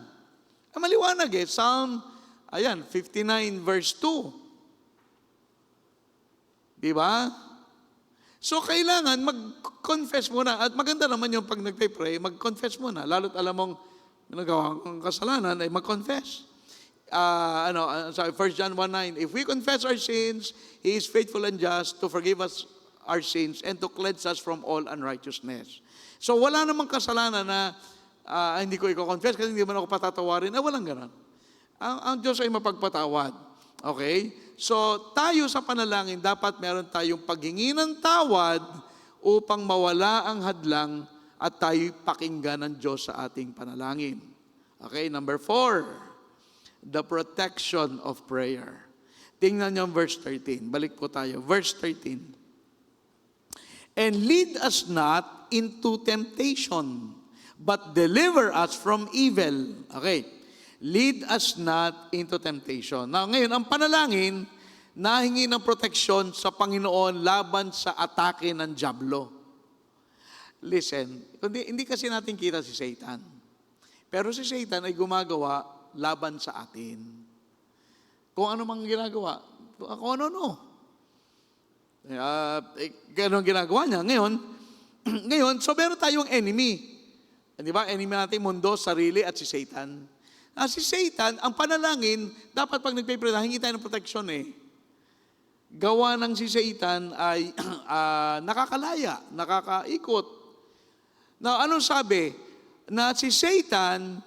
Maliwanag Psalm 59 verse 2. Diba? So, kailangan mag-confess muna. At maganda naman yung pag nagpe-pray, mag-confess muna. Lalo't alam mong nagawa ang kasalanan, ay mag-confess. 1 John 1:9, If we confess our sins, He is faithful and just to forgive us our sins and to cleanse us from all unrighteousness. So, wala namang kasalanan na hindi ko i-confess kasi hindi man ako patatawarin. Walang ganon. Ang Diyos ay mapagpatawad. Okay? So, tayo sa panalangin, dapat meron tayong paghingi ng tawad upang mawala ang hadlang at tayo'y pakinggan ng Diyos sa ating panalangin. Okay, number 4, the protection of prayer. Tingnan niyo ang verse 13. Balik po tayo. Verse 13. And lead us not into temptation, but deliver us from evil. Okay. Lead us not into temptation. Now, ngayon, ang panalangin, nahingi ng proteksyon sa Panginoon laban sa atake ng dyablo. Listen, hindi kasi natin kita si Satan. Pero si Satan ay gumagawa laban sa atin. Kung ano mang ginagawa, kung ano. Ganun ginagawa niya. Ngayon, so meron tayong enemy. Di ba? Enemy natin mundo, sarili at si Satan. Si Satan, ang panalangin, dapat pag nagpe-pray, hingi tayo ng proteksyon Gawa ng si Satan ay nakakalaya, nakakaikot. Now, anong sabi? Na si Satan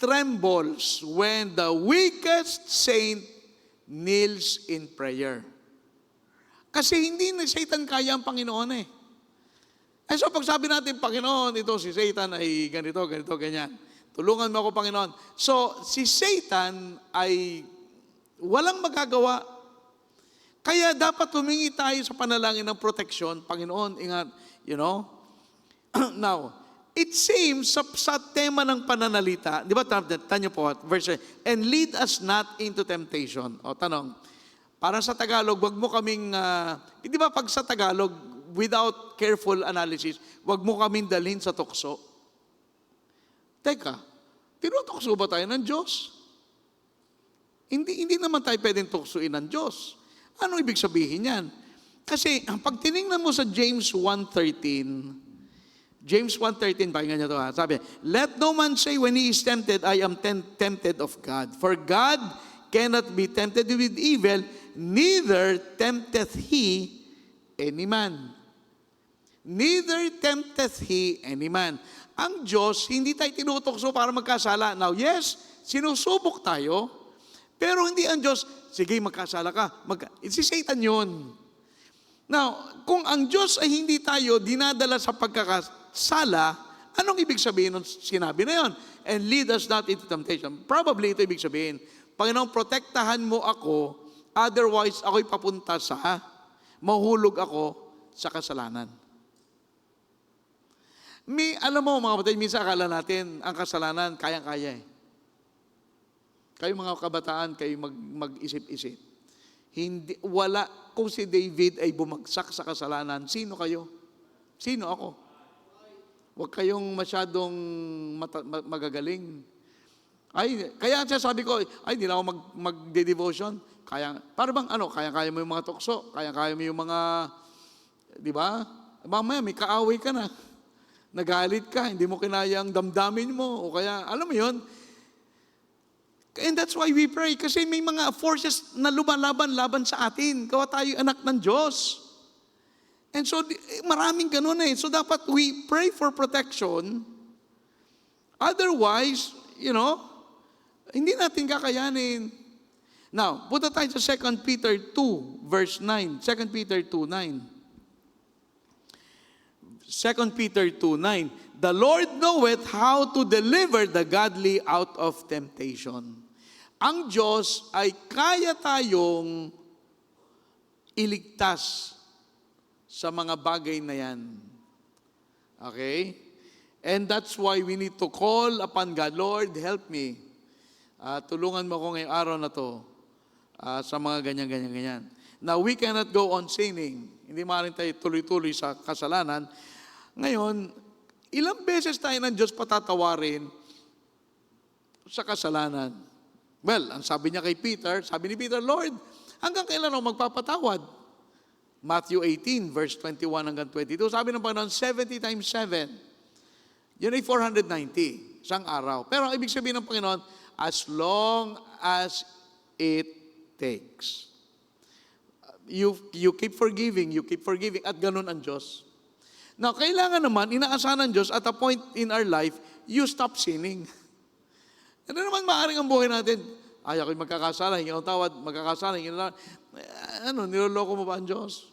trembles when the weakest saint kneels in prayer. Kasi hindi na Satan kaya ang Panginoon so pag sabi natin, Panginoon, ito si Satan ay ganito, ganyan. Tulungan mo ako, Panginoon. So, si Satan ay walang magagawa. Kaya dapat humingi tayo sa panalangin ng proteksyon. Panginoon, ingat, Now, it seems sa tema ng pananalita, di ba, tanyo po, verse, and lead us not into temptation. Tanong, para sa Tagalog, wag mo kaming, di ba pag sa Tagalog, without careful analysis, wag mo kaming dalhin sa tukso. Teka, tinutokso ba tayo ng Diyos? Hindi naman tayo pwedeng tuksuin ng Diyos. Ano ibig sabihin yan? Kasi, pag tinignan mo sa James 1:13, pakinggan niyo ito sabi, Let no man say when he is tempted, I am tempted of God. For God cannot be tempted with evil, neither tempteth He any man. Neither tempteth He any man. Ang Diyos, hindi tayo tinutokso para magkasala. Now, yes, sinusubok tayo, pero hindi ang Diyos, sige, magkasala ka. Si Satan yun. Now, kung ang Diyos ay hindi tayo dinadala sa pagkakasala, anong ibig sabihin ng sinabi na yun? And lead us not into temptation. Probably ito ibig sabihin, Panginoon, protektahan mo ako, otherwise ako'y papunta sa, mahulog ako sa kasalanan. Alam mo mga kapatid, minsan akala natin ang kasalanan kayang-kaya Kayo mga kabataan, kayo mag-isip-isip. Hindi, wala. Kung si David ay bumagsak sa kasalanan, sino kayo? Sino ako? Huwag kayong masyadong magagaling. Ay, kaya siya sabi ko, ay, hindi na ako magde-devotion. Kaya, para bang ano, kaya mo yung mga tukso, kaya mo yung mga, di ba? Mamaya, may kaaway ka na. Nagalit ka, hindi mo kinaya ang damdamin mo, o kaya, alam mo yun, and that's why we pray, kasi may mga forces na lumalaban-laban sa atin. Kawa tayo anak ng Diyos. And so, maraming ganun eh. So, dapat we pray for protection. Otherwise, hindi natin kakayanin. Now, punta tayo sa 2 Peter 2, verse 9. 2 Peter 2:9. 2 Peter 2:9. The Lord knoweth how to deliver the godly out of temptation. Ang Diyos ay kaya tayong iligtas sa mga bagay na yan. Okay? And that's why we need to call upon God, Lord, help me. Tulungan mo ko ngayong araw na to sa mga ganyan. Now, we cannot go on sinning. Hindi maaaring tayo tuloy-tuloy sa kasalanan. Ngayon, ilang beses tayo ng Diyos patatawarin sa kasalanan? Well, ang sabi niya kay Peter, sabi ni Peter, Lord, hanggang kailan ako magpapatawad? Matthew 18, verse 21 hanggang 22. Sabi ng Panginoon, 70 times 7. Yun ay 490, isang araw. Pero ang ibig sabihin ng Panginoon, as long as it takes. You keep forgiving, at ganun ang Diyos. Now, kailangan naman, inaasahan ng Diyos at a point in our life, you stop sinning. Ano naman maaaring ang buhay natin? Ay, ako'y magkakasala, hingi akong tawad, magkakasala, hingi na niloloko mo ba ang Diyos?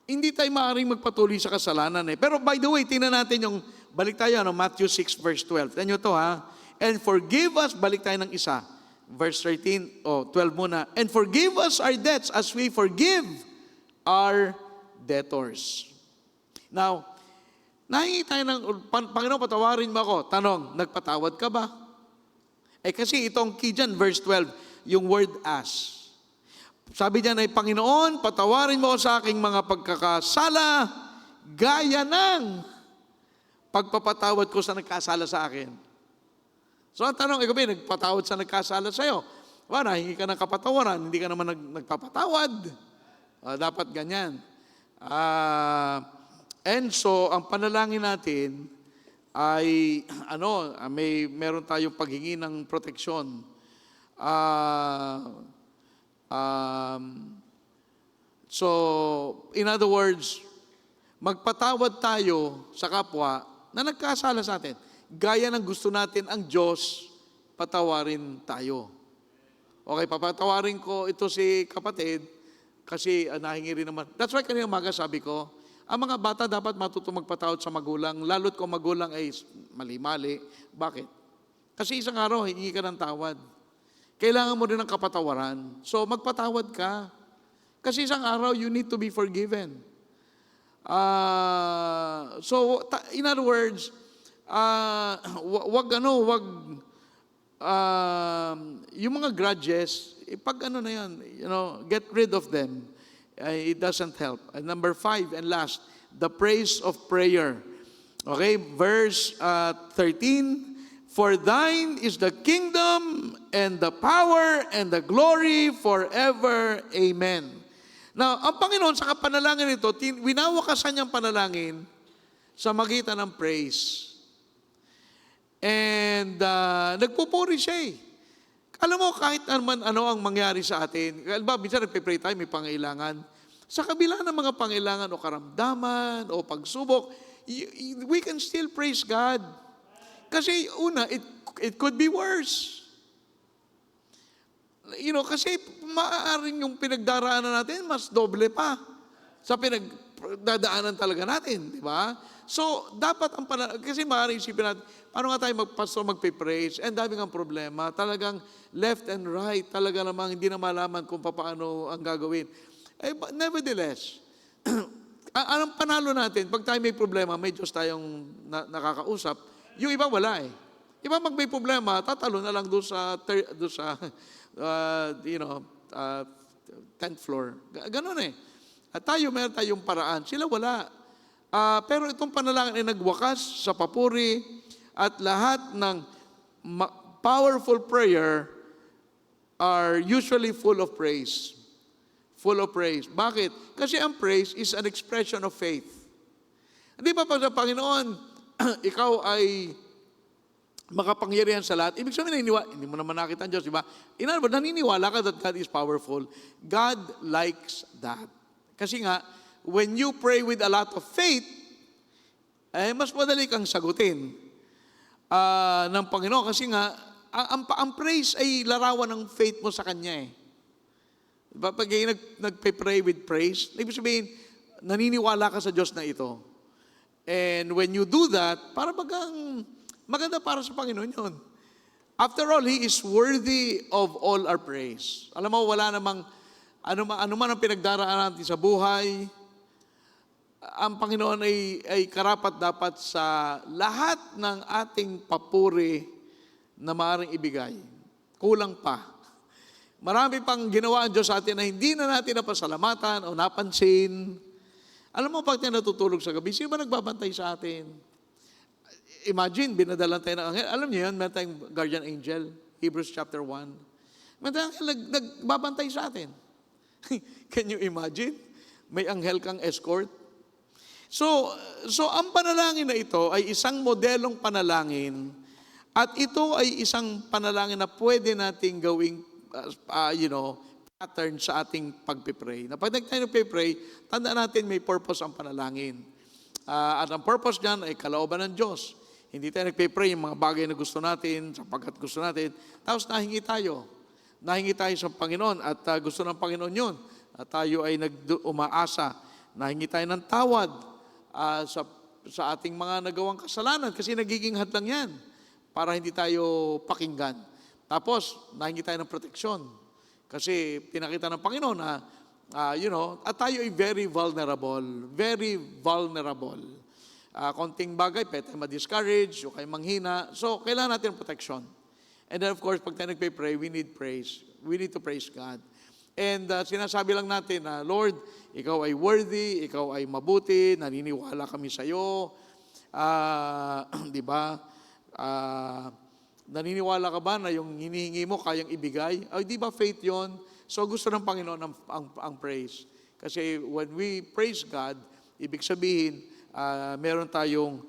Hindi tayo maaaring magpatuloy sa kasalanan eh. Pero by the way, tingnan natin yung, balik tayo, Matthew 6, verse 12. Tignan nyo to ha. And forgive us, balik tayo ng isa. Verse 13, 12 muna. And forgive us our debts as we forgive our debtors. Now, nahingi tayo ng, Panginoon, patawarin mo ako. Tanong, nagpatawad ka ba? Kasi itong key dyan, verse 12, yung word as. Sabi niya na, Panginoon, patawarin mo sa aking mga pagkakasala, gaya ng pagpapatawad ko sa nagkasala sa akin. So ang tanong, ikaw ba, nagpatawad sa nagkasala sa'yo? Nahingi ka ng kapatawaran, hindi ka naman nagpapatawad. Dapat ganyan. And so, ang panalangin natin ay, meron tayong paghingi ng proteksyon. So, in other words, magpatawad tayo sa kapwa na nagkasala sa atin. Gaya ng gusto natin ang Diyos, patawarin tayo. Okay, papatawarin ko ito si kapatid kasi nahingi rin naman. That's why kanina umaga sabi ko, ang mga bata dapat matutong magpatawad sa magulang, lalo't kung magulang ay mali-mali. Bakit? Kasi isang araw, hingi ka ng tawad. Kailangan mo rin ng kapatawaran. So, magpatawad ka. Kasi isang araw, you need to be forgiven. In other words, yung mga grudges, get rid of them. It doesn't help. And number 5 and last, the praise of prayer. Okay, verse 13, for thine is the kingdom and the power and the glory forever. Amen. Now, ang Panginoon sa kapanalangin nito, winawakasan niyang panalangin sa magitan ng praise. And nagpupuri siya eh. Alam mo, kahit naman ano ang mangyari sa atin, minsan nagpe-pray tayo, may pangailangan. Sa kabila ng mga pangailangan o karamdaman o pagsubok, we can still praise God. Kasi una, it could be worse. Kasi maaaring yung pinagdaraanan natin, mas doble pa sa pinagdadaanan talaga natin, di ba? So, dapat kasi maaaring isipin natin, paano nga tayo magpe-praise? And daming ang problema. Talagang left and right, talaga namang hindi na malaman kung paano ang gagawin. But nevertheless, anong panalo natin? Pag tayo may problema, may Diyos tayong nakakausap, yung iba wala eh. Iba may problema, tatalo na lang doon sa 10th floor. Ganon eh. At meron tayong paraan. Sila wala. Pero itong panalangin ay nagwakas sa papuri at lahat ng powerful prayer are usually full of praise. Full of praise. Bakit? Kasi ang praise is an expression of faith. Hindi ba pag sa Panginoon, ikaw ay makapangyarihan sa lahat, ibig sabihin hindi mo naman nakita ang Diyos, di ba? Naniniwala ka that God is powerful. God likes that. Kasi nga, when you pray with a lot of faith, mas madali kang sagutin ng Panginoon. Kasi nga, ang praise ay larawan ng faith mo sa Kanya eh. Diba? Pag nagpe-pray with praise, ibig sabihin, naniniwala ka sa Diyos na ito. And when you do that, para maganda para sa Panginoon yun. After all, He is worthy of all our praise. Alam mo, wala namang, ano man ang pinagdaraan natin sa buhay, ang Panginoon ay karapat dapat sa lahat ng ating papuri na maaaring ibigay. Kulang pa. Marami pang ginawa ang Diyos sa atin na hindi na natin napasalamatan o napansin. Alam mo, pag tayo natutulog sa gabi, sino ba nagbabantay sa atin? Imagine, binadalan tayo ng anghel. Alam niyo yun, meron tayong guardian angel, Hebrews chapter 1. Meron tayong anghel nagbabantay sa atin. Can you imagine? May anghel kang escort. So ang panalangin na ito ay isang modelong panalangin at ito ay isang panalangin na pwede nating gawing pattern sa ating pagpipray. Na pag tayo nagpipray, tandaan natin may purpose ang panalangin. At ang purpose niyan ay kalooban ng Diyos. Hindi tayo nagpipray yung mga bagay na gusto natin, sapagkat gusto natin, tapos nahingi tayo. Nahingi tayo sa Panginoon at gusto ng Panginoon yun. At tayo ay umaasa. Nahingi tayo ng tawad sa ating mga nagawang kasalanan kasi nagiging hadlang yan para hindi tayo pakinggan. Tapos, nahingi tayo ng proteksyon. Kasi pinakita ng Panginoon na, at tayo ay very vulnerable. Very vulnerable. Konting bagay, pwede tayo ma-discourage, o kayo manghina. So, kailangan natin ng proteksyon. And then, of course, pag tayo nagpe-pray, we need praise. We need to praise God. And sinasabi lang natin na, Lord, Ikaw ay worthy, Ikaw ay mabuti, naniniwala kami sa iyo. Di ba? Naniniwala ka ba na yung hinihingi mo kayang ibigay? Ay, di ba faith yon? So gusto ng Panginoon ang praise. Kasi when we praise God, ibig sabihin, meron tayong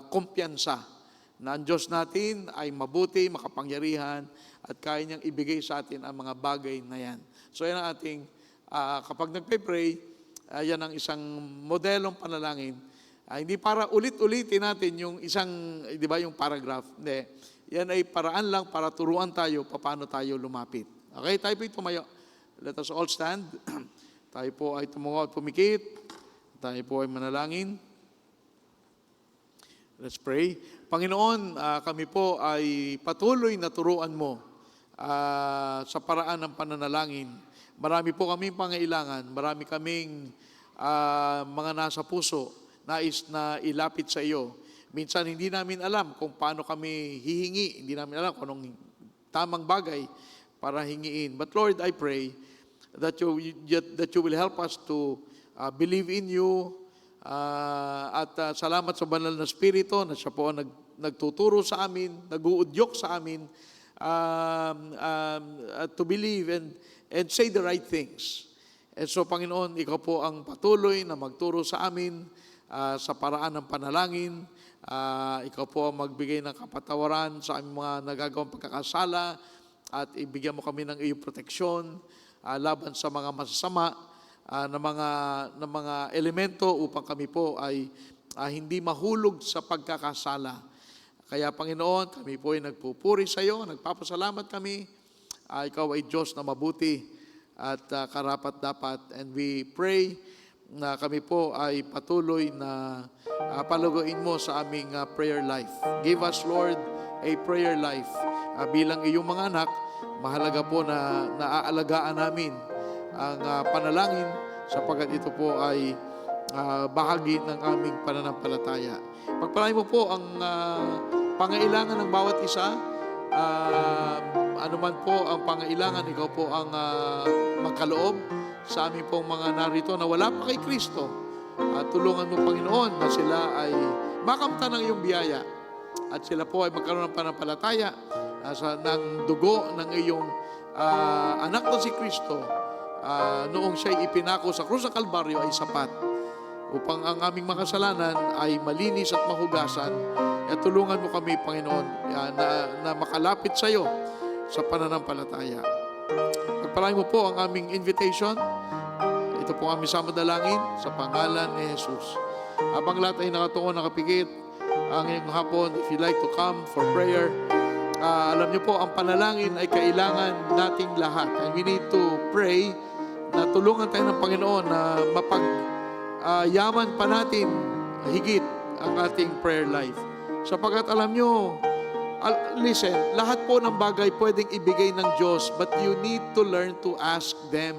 kumpiyansa na ang Diyos natin ay mabuti, makapangyarihan, at kaya niyang ibigay sa atin ang mga bagay na yan. So yan ang ating, kapag nagpe-pray, yan ang isang modelong panalangin. Hindi para ulit-ulitin natin yung isang, di ba, yung paragraph. Hindi. Yan ay paraan lang para turuan tayo paano tayo lumapit. Okay, tayo po tumayo. Let us all stand. Tayo po ay tumungo at pumikit. Tayo po ay manalangin. Let's pray. Panginoon, kami po ay patuloy na turuan mo sa paraan ng pananalangin. Marami po kaming pangailangan. Marami kaming mga nasa puso nais na ilapit sa iyo. Minsan hindi namin alam kung paano kami hihingi. Hindi namin alam kung anong tamang bagay para hingiin. But Lord, I pray that you will help us to believe in you. At salamat sa banal na Espiritu na siya po ang nagtuturo sa amin, nag-uudyok sa amin to believe and say the right things. And so, Panginoon, Ikaw po ang patuloy na magturo sa amin sa paraan ng panalangin. Ikaw po ang magbigay ng kapatawaran sa aming mga nagagawang pagkakasala at ibigyan mo kami ng iyong proteksyon laban sa mga masasama na mga elemento upang kami po ay hindi mahulog sa pagkakasala. Kaya Panginoon, kami po ay nagpupuri sa iyo, nagpapasalamat kami. Ikaw ay Diyos na mabuti at karapat-dapat. And we pray na kami po ay patuloy na palaguin mo sa aming prayer life. Give us, Lord, a prayer life. Bilang iyong mga anak, mahalaga po na naaalagaan namin ang panalangin sapagkat ito po ay bahagi ng aming pananampalataya. Pagpalain mo po ang pangailangan ng bawat isa, ano man po ang pangailangan, ikaw po ang magkaloob sa aming pong mga narito na wala pa kay Kristo. At tulungan mo, Panginoon, na sila ay makamtan ng iyong biyaya at sila po ay magkaroon ng panampalataya ng dugo ng iyong anak na si Kristo noong siya'y ipinako sa krus ng Kalbaryo ay sapat upang ang aming mga kasalanan ay malinis at mahugasan. At tulungan mo kami, Panginoon, na makalapit sa iyo sa pananampalataya. Pagpalain mo po ang aming invitation. Ito po ang aming samadalangin sa pangalan ni Jesus. Habang lahat ay nakatungo, nakapikit, ang ngayong hapon, if you'd like to come for prayer, alam niyo po, ang panalangin ay kailangan nating lahat. And we need to pray na tulungan tayo ng Panginoon na yaman pa natin higit ang ating prayer life. Sapagkat alam nyo, listen, lahat po ng bagay pwedeng ibigay ng Diyos, but you need to learn to ask them.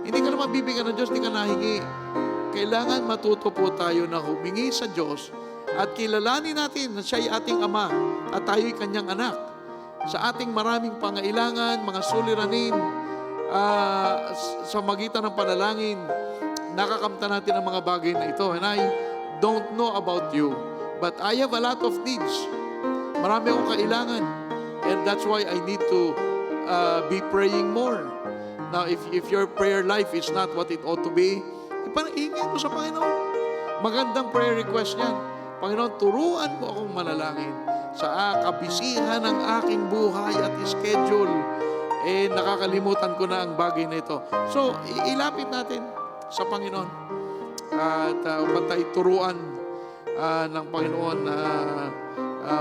Hindi ka naman bibigyan ng Diyos, hindi ka nahingi. Kailangan matuto po tayo na humingi sa Diyos at kilalanin natin na siya ay ating Ama at tayo'y Kanyang anak. Sa ating maraming pangailangan, mga suliranin, sa magitan ng panalangin, nakakamta natin ang mga bagay na ito. And I don't know about you, but I have a lot of needs. Marami akong kailangan. And that's why I need to be praying more. Now, if your prayer life is not what it ought to be, ipanahingin mo sa Panginoon. Magandang prayer request yan. Panginoon, turuan mo akong manalangin sa kabisihan ng aking buhay at schedule. Nakakalimutan ko na ang bagay na ito. So, ilapit natin sa Panginoon at upang tayo turuan ng Panginoon na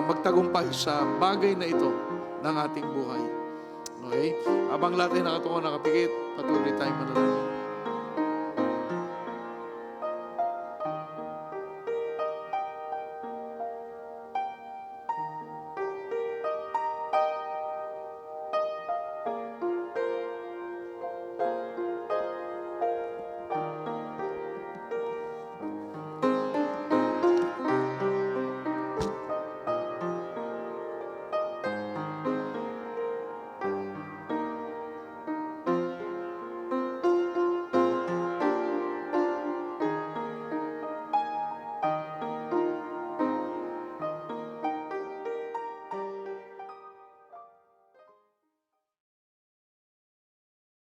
magtagumpay sa bagay na ito ng ating buhay. Okay? Habang lahat ay nakatungo, nakapikit, patuloy tayong manalangin.